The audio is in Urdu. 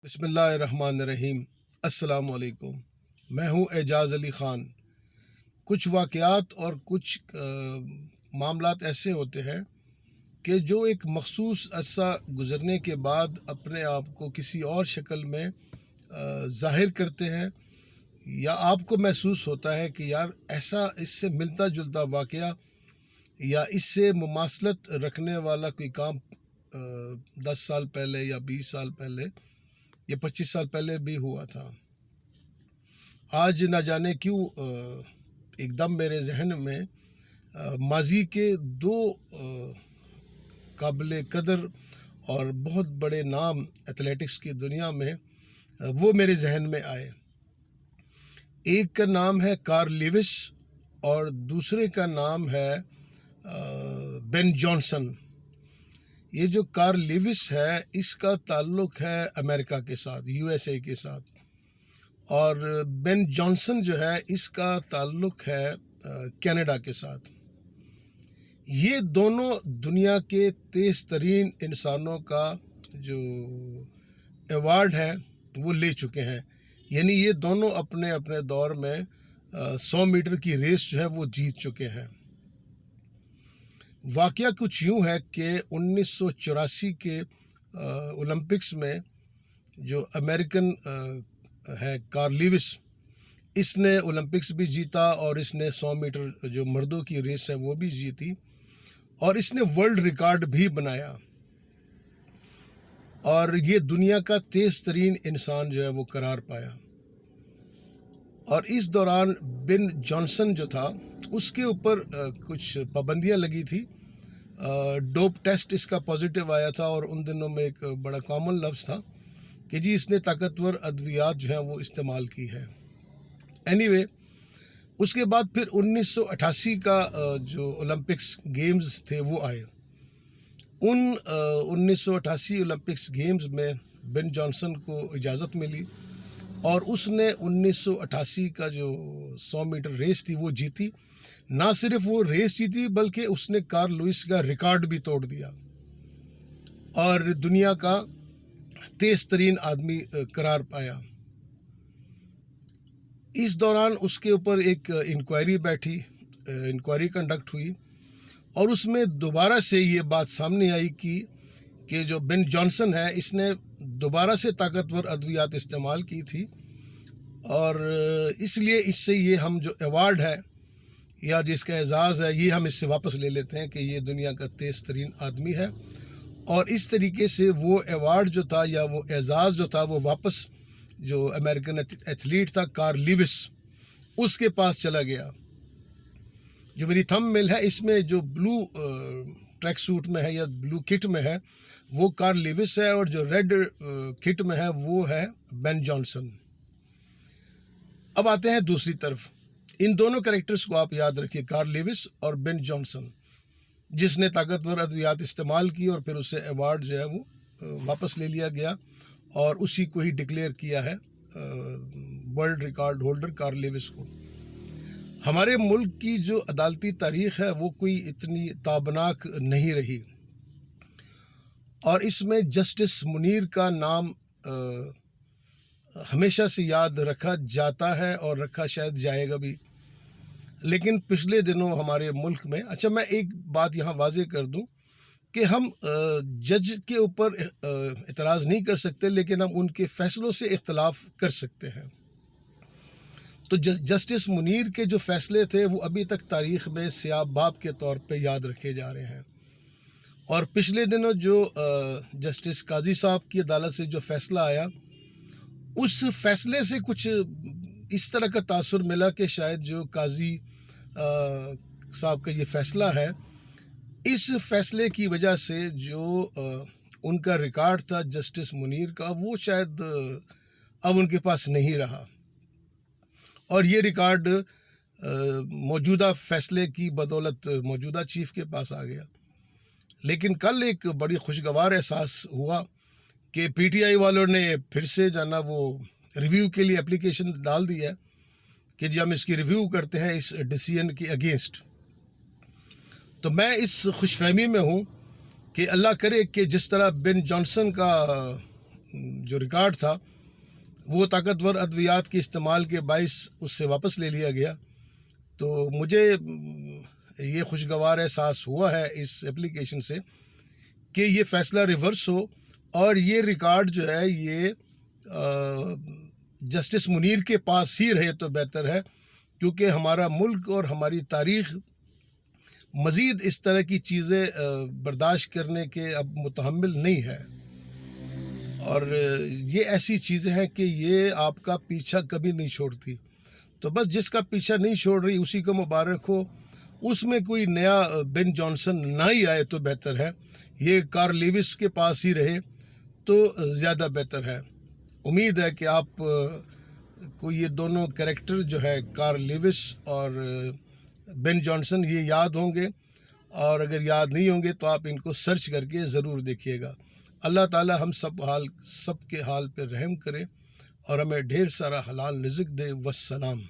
بسم اللہ الرحمن الرحیم۔ السلام علیکم، میں ہوں اعجاز علی خان۔ کچھ واقعات اور کچھ معاملات ایسے ہوتے ہیں کہ جو ایک مخصوص عرصہ گزرنے کے بعد اپنے آپ کو کسی اور شکل میں ظاہر کرتے ہیں، یا آپ کو محسوس ہوتا ہے کہ یار ایسا اس سے ملتا جلتا واقعہ یا اس سے مماثلت رکھنے والا کوئی کام 10 سال پہلے یا 20 سال پہلے یہ 25 سال پہلے بھی ہوا تھا۔ آج نہ جانے کیوں ایک دم میرے ذہن میں ماضی کے دو قابل قدر اور بہت بڑے نام ایتھلیٹکس کی دنیا میں وہ میرے ذہن میں آئے۔ ایک کا نام ہے کارل لیوس اور دوسرے کا نام ہے بین جانسن۔ یہ جو کارل لیوس ہے اس کا تعلق ہے امریکہ کے ساتھ، USA کے ساتھ، اور بین جانسن جو ہے اس کا تعلق ہے کینیڈا کے ساتھ۔ یہ دونوں دنیا کے تیز ترین انسانوں کا جو ایوارڈ ہے وہ لے چکے ہیں، یعنی یہ دونوں اپنے اپنے دور میں 100 میٹر کی ریس جو ہے وہ جیت چکے ہیں۔ واقعہ کچھ یوں ہے کہ 1984 کے اولمپکس میں جو امریکن ہے کارل لیوس، اس نے اولمپکس بھی جیتا اور اس نے 100 میٹر جو مردوں کی ریس ہے وہ بھی جیتی، اور اس نے ورلڈ ریکارڈ بھی بنایا، اور یہ دنیا کا تیز ترین انسان جو ہے وہ قرار پایا۔ اور اس دوران بن جانسن جو تھا اس کے اوپر کچھ پابندیاں لگی تھی، ڈوپ ٹیسٹ اس کا پازیٹیو آیا تھا، اور ان دنوں میں ایک بڑا کامن لفظ تھا کہ جی اس نے طاقتور ادویات جو ہیں وہ استعمال کی ہے۔ اینی وے، اس کے بعد پھر 1988 کا جو اولمپکس گیمز تھے وہ آئے۔ ان 1988 اولمپکس گیمز میں بن جانسن کو اجازت ملی اور اس نے 1988 کا جو 100 میٹر ریس تھی وہ جیتی۔ نہ صرف وہ ریس جیتی بلکہ اس نے کارل لوئس کا ریکارڈ بھی توڑ دیا اور دنیا کا تیز ترین آدمی قرار پایا۔ اس دوران اس کے اوپر ایک انکوائری کنڈکٹ ہوئی، اور اس میں دوبارہ سے یہ بات سامنے آئی کہ جو بن جانسن ہے اس نے دوبارہ سے طاقتور ادویات استعمال کی تھی، اور اس لیے اس سے یہ ہم جو ایوارڈ ہے یا جس کا اعزاز ہے یہ ہم اس سے واپس لے لیتے ہیں کہ یہ دنیا کا تیز ترین آدمی ہے۔ اور اس طریقے سے وہ ایوارڈ جو تھا یا وہ اعزاز جو تھا وہ واپس جو امریکن ایتھلیٹ تھا کارل لیوس اس کے پاس چلا گیا۔ جو میری تھم میل ہے اس میں جو بلو ٹریک سوٹ میں ہے یا بلو کٹ میں ہے وہ کارل لیوس ہے، اور جو ریڈ کٹ میں ہے وہ ہے بین جانسن۔ اب آتے ہیں دوسری طرف، ان دونوں کریکٹرز کو آپ یاد رکھیے، کارل لیوس اور بن جانسن، جس نے طاقتور ادویات استعمال کی اور پھر اسے ایوارڈ جو ہے وہ واپس لے لیا گیا، اور اسی کو ہی ڈکلیئر کیا ہے world record holder Carl Lewis کو۔ ہمارے ملک کی جو عدالتی تاریخ ہے وہ کوئی اتنی تابناک نہیں رہی، اور اس میں جسٹس منیر کا نام ہمیشہ سے یاد رکھا جاتا ہے اور رکھا شاید جائے گا بھی، لیکن پچھلے دنوں ہمارے ملک میں میں ایک بات یہاں واضح کر دوں کہ ہم جج کے اوپر اعتراض نہیں کر سکتے، لیکن ہم ان کے فیصلوں سے اختلاف کر سکتے ہیں۔ تو جسٹس منیر کے جو فیصلے تھے وہ ابھی تک تاریخ میں سیاہ باب کے طور پہ یاد رکھے جا رہے ہیں، اور پچھلے دنوں جو جسٹس قاضی صاحب کی عدالت سے جو فیصلہ آیا اس فیصلے سے کچھ اس طرح کا تاثر ملا کہ شاید جو قاضی صاحب کا یہ فیصلہ ہے اس فیصلے کی وجہ سے جو ان کا ریکارڈ تھا جسٹس منیر کا وہ شاید اب ان کے پاس نہیں رہا، اور یہ ریکارڈ موجودہ فیصلے کی بدولت موجودہ چیف کے پاس آ گیا۔ لیکن کل ایک بڑی خوشگوار احساس ہوا کہ PTI والوں نے پھر سے جانا وہ ریویو کے لیے اپلیکیشن ڈال دی ہے کہ جی ہم اس کی ریویو کرتے ہیں اس ڈیسیژن کے اگینسٹ۔ تو میں اس خوش فہمی میں ہوں کہ اللہ کرے کہ جس طرح بن جانسن کا جو ریکارڈ تھا وہ طاقتور ادویات کے استعمال کے باعث اس سے واپس لے لیا گیا. تو مجھے یہ خوشگوار احساس ہوا ہے اس اپلیکیشن سے کہ یہ فیصلہ ریورس ہو اور یہ ریکارڈ جو ہے یہ جسٹس منیر کے پاس ہی رہے تو بہتر ہے، کیونکہ ہمارا ملک اور ہماری تاریخ مزید اس طرح کی چیزیں برداشت کرنے کے اب متحمل نہیں ہے. اور یہ ایسی چیزیں ہیں کہ یہ آپ کا پیچھا کبھی نہیں چھوڑتی. تو بس جس کا پیچھا نہیں چھوڑ رہی اسی کو مبارک ہو. اس میں کوئی نیا بن جانسن نہ ہی آئے تو بہتر ہے، یہ کارل لیوس کے پاس ہی رہے تو زیادہ بہتر ہے. امید ہے کہ آپ کو یہ دونوں کریکٹر جو ہے کارل لیوس اور بن جانسن یہ یاد ہوں گے، اور اگر یاد نہیں ہوں گے تو آپ ان کو سرچ کر کے ضرور دیکھیے گا. اللہ تعالی ہم سب کے حال پہ رحم کرے اور ہمیں ڈھیر سارا حلال رزق دے. والسلام.